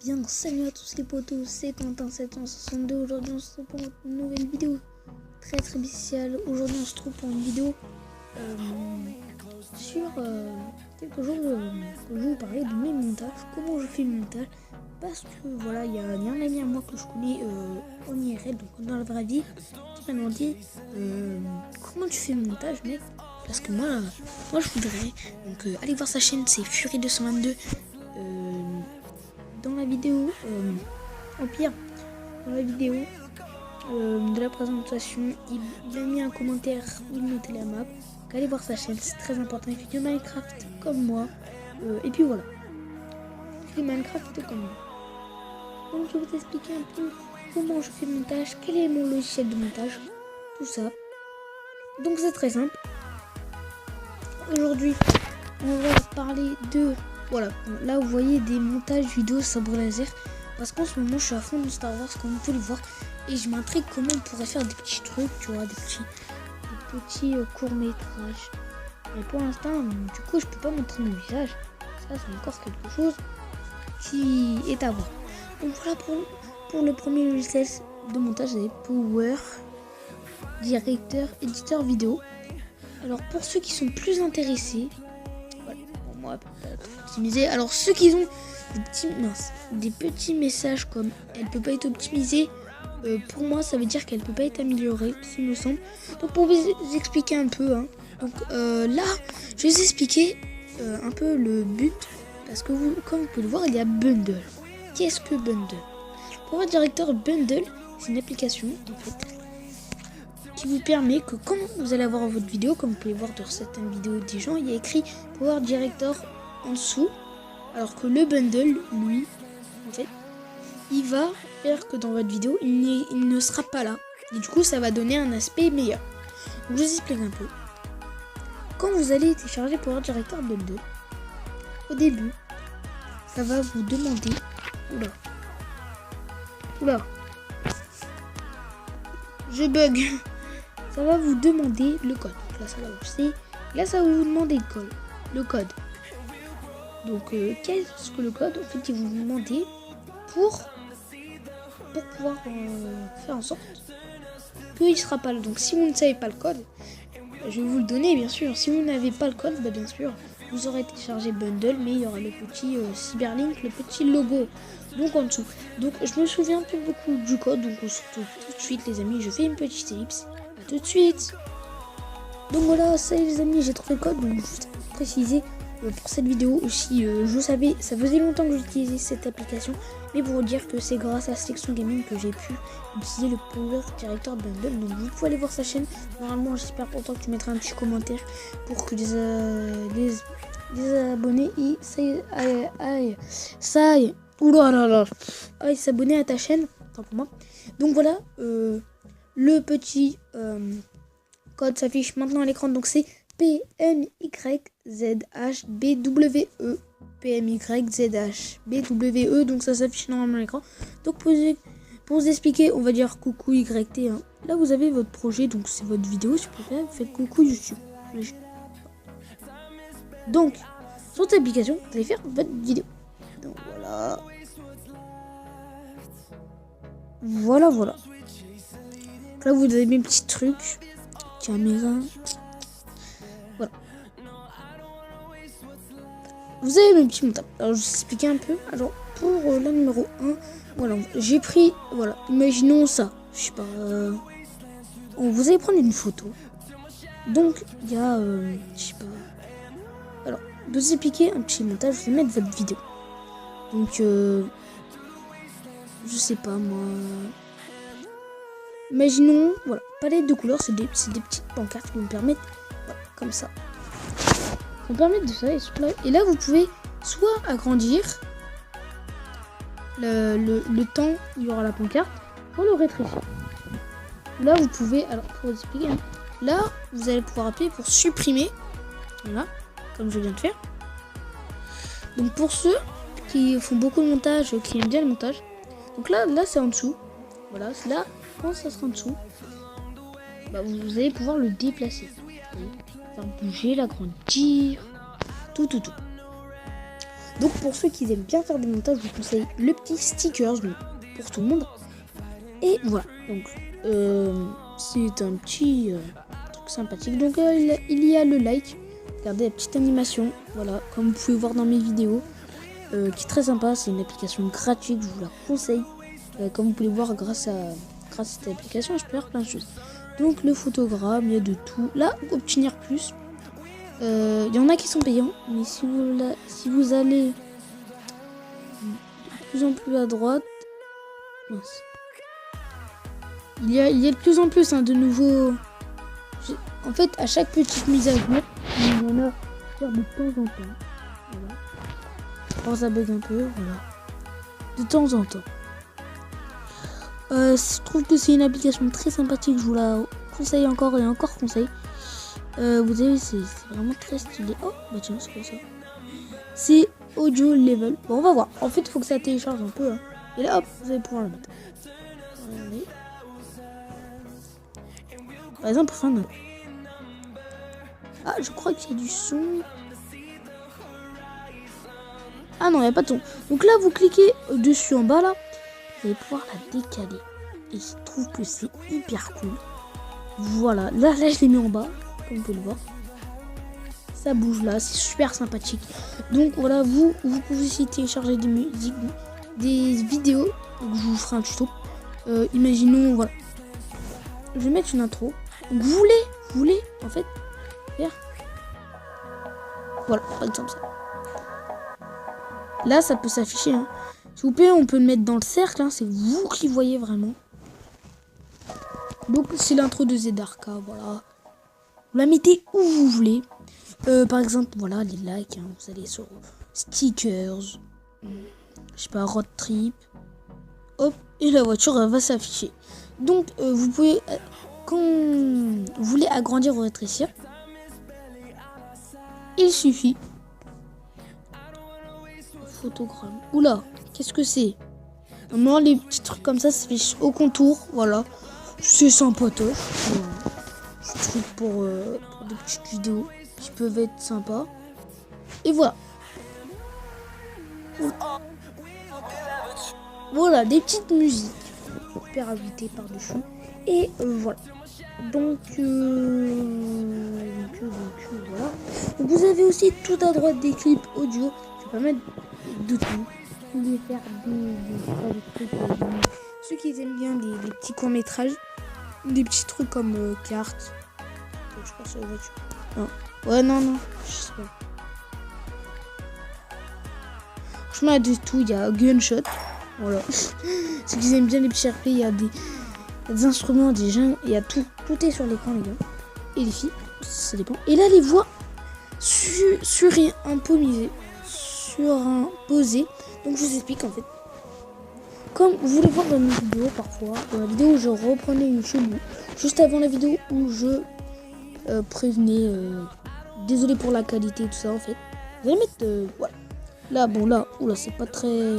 bien, salut à tous les potos, c'est Quentin762. Aujourd'hui on se retrouve pour une nouvelle vidéo très spéciale. Aujourd'hui on se trouve pour une vidéo sur quelque chose que je vais vous parler de mes montages, comment je fais le montage. Parce que voilà, il y a un ami à moi que je connais en IRL, donc dans la vraie vie, qui m'a demandé comment tu fais le montage, mec. Parce que moi je voudrais, donc allez voir sa chaîne, c'est Fury222. Dans la vidéo, dans la vidéo de la présentation, il a mis un commentaire où il notait la map. Donc allez voir sa chaîne, c'est très important. Il fait du Minecraft comme moi. Et puis voilà. Il fait Minecraft comme moi. Donc je vais vous expliquer un peu comment je fais le montage, quel est mon logiciel de montage, tout ça. Donc c'est très simple. Aujourd'hui, on va parler de... Voilà, là vous voyez des montages vidéo sabre laser. Parce qu'en ce moment je suis à fond de Star Wars comme vous pouvez le voir. Et je m'intrigue comment on pourrait faire des petits trucs, tu vois, des petits courts métrages. Mais pour l'instant, du coup je peux pas montrer mon visage. Ça c'est encore quelque chose qui est à voir. Donc voilà pour le premier logiciel de montage, c'est Power Director Éditeur Vidéo. Alors pour ceux qui sont plus intéressés, pour moi peut-être optimiser. Alors ceux qui ont des petits messages comme elle peut pas être optimisée, pour moi ça veut dire qu'elle peut pas être améliorée, s'il me semble. Donc pour vous expliquer un peu, donc là je vais vous expliquer un peu le but, parce que comme vous pouvez le voir, il y a Bundle. Qu'est-ce que Bundle? Power Director Bundle, c'est une application en fait qui vous permet que quand vous allez avoir votre vidéo, comme vous pouvez voir dans certaines vidéos des gens, il y a écrit Power Director en dessous, alors que le bundle, lui, en fait, il va faire que dans votre vidéo, il ne sera pas là. Et du coup, ça va donner un aspect meilleur. Donc, je vous explique un peu. Quand vous allez télécharger Power Director Bundle, au début, ça va vous demander... Oula. Je bug. Ça va vous demander le code. Donc là, ça va aussi. Là, ça va vous demander le code. Donc, qu'est-ce que le code? En fait, il va vous demander pour pouvoir faire en sorte qu'il ne sera pas là. Donc, si vous ne savez pas le code, je vais vous le donner, bien sûr. Si vous n'avez pas le code, bah, bien sûr, vous aurez téléchargé Bundle, mais il y aura le petit Cyberlink, le petit logo. Donc, en dessous. Donc, je me souviens plus beaucoup du code. Donc, on se retrouve tout de suite, les amis. Je fais une petite ellipse. À tout de suite. Donc voilà, ça y est les amis, j'ai trouvé le code. Donc juste préciser pour cette vidéo aussi, je savais, ça faisait longtemps que j'utilisais cette application, mais pour vous dire que c'est grâce à Section Gaming que j'ai pu utiliser le Power Director Bundle. Donc vous pouvez aller voir sa chaîne. Normalement, j'espère pourtant que tu mettras un petit commentaire pour que les abonnés aillent s'abonner à ta chaîne. Tant pour moi. Donc voilà, le petit code s'affiche maintenant à l'écran. Donc c'est PMYZHBWE. PMYZHBWE. Donc ça s'affiche normalement à l'écran. Donc pour vous expliquer, on va dire coucou YT. Là vous avez votre projet, donc c'est votre vidéo. Si vous préférez, vous faites coucou YouTube. Donc sur cette application, vous allez faire votre vidéo. Donc voilà. Voilà. Là vous avez mes petits trucs. Caméra. Voilà. Vous avez mes petits montages. Alors je vais vous expliquer un peu. Alors pour la numéro 1, voilà, j'ai pris, voilà, imaginons ça. Je sais pas. Vous allez prendre une photo. Donc il y a, je sais pas. Alors, de vous expliquer un petit montage, vous allez mettre votre vidéo. Donc je sais pas moi. Imaginons, voilà, palette de couleurs, c'est des petites pancartes qui vous permettent, voilà, comme ça. Vous permettent de faire et là vous pouvez soit agrandir le temps où il y aura la pancarte, pour le rétrécir. Là vous pouvez, alors pour vous expliquer, là vous allez pouvoir appuyer pour supprimer, voilà, comme je viens de faire. Donc pour ceux qui font beaucoup de montage, qui aiment bien le montage, donc là c'est en dessous, voilà, là quand ça sera en dessous, bah, vous allez pouvoir le déplacer, faire bouger, l'agrandir, tout. Donc pour ceux qui aiment bien faire des montages, je vous conseille le petit stickers donc, pour tout le monde. Et voilà, donc c'est un petit truc sympathique. Donc il y a le like, regardez la petite animation, voilà, comme vous pouvez voir dans mes vidéos, qui est très sympa. C'est une application gratuite, je vous la conseille. Comme vous pouvez voir, grâce à cette application, je peux faire plein de choses. Donc le photogramme, il y a de tout. Là, obtenir plus. Il y en a qui sont payants, mais si vous allez de plus en plus à droite, mince. Il y a de plus en plus de nouveaux. En fait, à chaque petite mise à jour, il y en a de temps en temps. Voilà. Quand ça bug un peu, voilà. De temps en temps. Je trouve que c'est une application très sympathique. Je vous la conseille encore et encore conseille. Vous avez, c'est vraiment très stylé. Oh, bah tiens, c'est quoi ça? C'est Audio Level. Bon, on va voir. En fait, il faut que ça télécharge un peu. Hein. Et là, hop, vous allez pouvoir le mettre. Regardez. Par exemple, fin de... Ah, je crois qu'il y a du son. Ah non, il n'y a pas de son. Donc là, vous cliquez dessus en bas, là. Vous allez pouvoir la décaler. Et je trouve que c'est hyper cool. Voilà. Là, je l'ai mis en bas. Comme vous pouvez le voir. Ça bouge là. C'est super sympathique. Donc voilà, vous pouvez aussi télécharger des musiques, des vidéos. Donc je vous ferai un tuto. Imaginons, voilà. Je vais mettre une intro. Donc, vous voulez, en fait, faire. Voilà, par exemple ça. Là, ça peut s'afficher. Hein. S'il vous plaît, on peut le mettre dans le cercle. Hein. C'est vous qui voyez vraiment. Donc, c'est l'intro de Zedarka. Voilà. Vous la mettez où vous voulez. Par exemple, voilà, les likes. Hein. Vous allez sur stickers. Je sais pas, road trip. Hop. Et la voiture, elle va s'afficher. Donc, vous pouvez... quand vous voulez agrandir ou rétrécir, il suffit. Photogramme. Oula, qu'est-ce que c'est? Normalement, les petits trucs comme ça se fait au contour. Voilà. C'est sympatoche. Je trouve pour des petites vidéos qui peuvent être sympas. Et voilà. Voilà, des petites musiques. On peut rajouter par-dessus. Et voilà. Donc voilà. Donc, vous avez aussi tout à droite des clips audio. Je vais pas mettre de tout. Vous pouvez faire des trucs. Ceux qui aiment bien des petits courts-métrages. Des petits trucs comme cartes. Je pense à la voiture. Non. Ouais, non. Je sais pas. Franchement, il y a de tout. Il y a Gunshot. Voilà. Ceux qui aiment bien les petits RP, il y a des instruments, des gens, il y a tout. Tout est sur l'écran, les gars. Et les filles, ça dépend. Et là, les voix surimposées. Donc, je vous explique en fait. Comme vous voulez voir dans mes vidéos parfois, dans la vidéo où je reprenais YouTube, juste avant la vidéo où je prévenais, désolé pour la qualité et tout ça en fait. Vous allez mettre, voilà. Là, bon là, oula, c'est pas très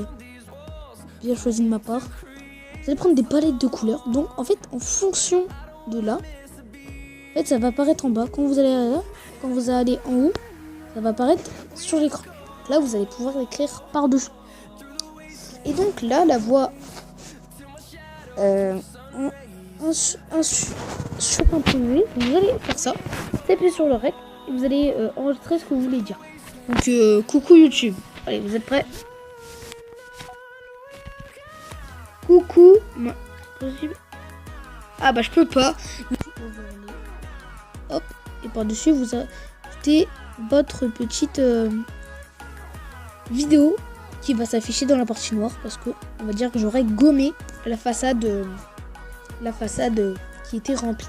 bien choisi de ma part. Vous allez prendre des palettes de couleurs. Donc en fait, en fonction de là, en fait, ça va apparaître en bas. Quand vous allez là, quand vous allez en haut, ça va apparaître sur l'écran. Là, vous allez pouvoir écrire par-dessous. Et donc là, la voix surimposée, vous allez faire ça. Tapez sur le rec et vous allez enregistrer ce que vous voulez dire. Donc coucou YouTube. Allez, vous êtes prêts? Coucou. Ah bah je peux pas. Hop. Et par-dessus, vous ajoutez votre petite vidéo qui va s'afficher dans la partie noire parce que on va dire que j'aurais gommé la façade qui était remplie.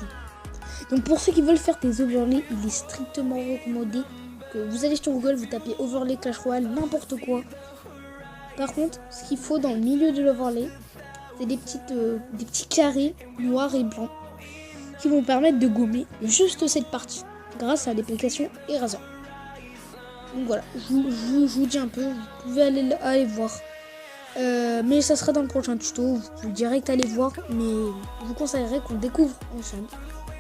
Donc pour ceux qui veulent faire des overlays, il est strictement recommandé que vous allez sur Google, vous tapez overlay Clash Royale, n'importe quoi. Par contre, ce qu'il faut dans le milieu de l'overlay, c'est des petits carrés noirs et blancs qui vont permettre de gommer juste cette partie grâce à l'application Eraser. Donc voilà, je vous dis un peu, vous pouvez aller voir. Mais ça sera dans le prochain tuto, vous pouvez direct aller voir, mais je vous conseillerais qu'on découvre ensemble.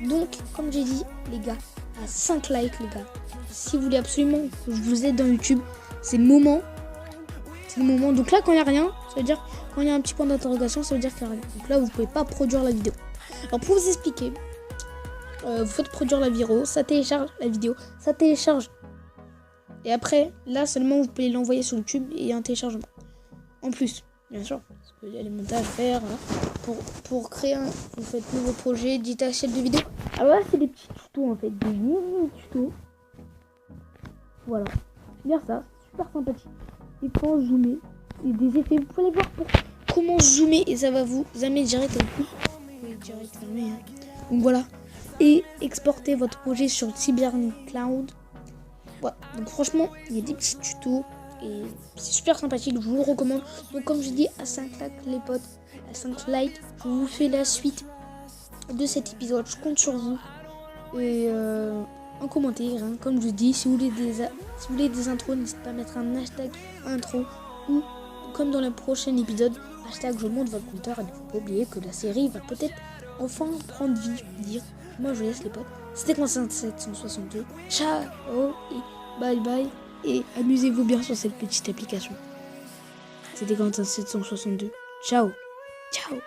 Donc, comme j'ai dit, les gars, à 5 likes, les gars. Si vous voulez absolument que je vous aide dans YouTube, c'est le moment. C'est le moment. Donc là, quand il n'y a rien, ça veut dire, quand il y a un petit point d'interrogation, ça veut dire qu'il n'y a rien. Donc là, vous pouvez pas produire la vidéo. Alors pour vous expliquer, vous faites produire la vidéo, ça télécharge la vidéo, ça télécharge. Et après, là seulement, vous pouvez l'envoyer sur YouTube et il y a un téléchargement. En plus, bien sûr, parce qu'il y a les montages à faire. Voilà. Pour créer vous faites nouveau projet, dites à chaîne de vidéo. Alors là, c'est des petits tutos en fait, des mini tutos. Voilà, c'est bien ça, super sympathique. Des plans zoomés et des effets. Vous pouvez voir pour comment zoomer et ça va vous amener direct au coup. Oui, direct fermé. Hein. Donc voilà. Et exporter votre projet sur Cybernet Cloud. Voilà. Donc franchement, il y a des petits tutos et c'est super sympathique. Je vous le recommande. Donc comme je dis, à 5 likes les potes, à 5 likes, je vous fais la suite de cet épisode. Je compte sur vous. Et en commentaire, hein, comme je dis, si vous voulez des intros, n'hésitez pas à mettre un hashtag intro ou comme dans le prochain épisode, hashtag je monte votre compteur. Et il ne faut pas oublier que la série va peut-être enfin prendre vie. Dire, moi je laisse les potes. C'était Quentin 762. Ciao et bye bye. Et amusez-vous bien sur cette petite application. C'était Quentin 762. Ciao. Ciao.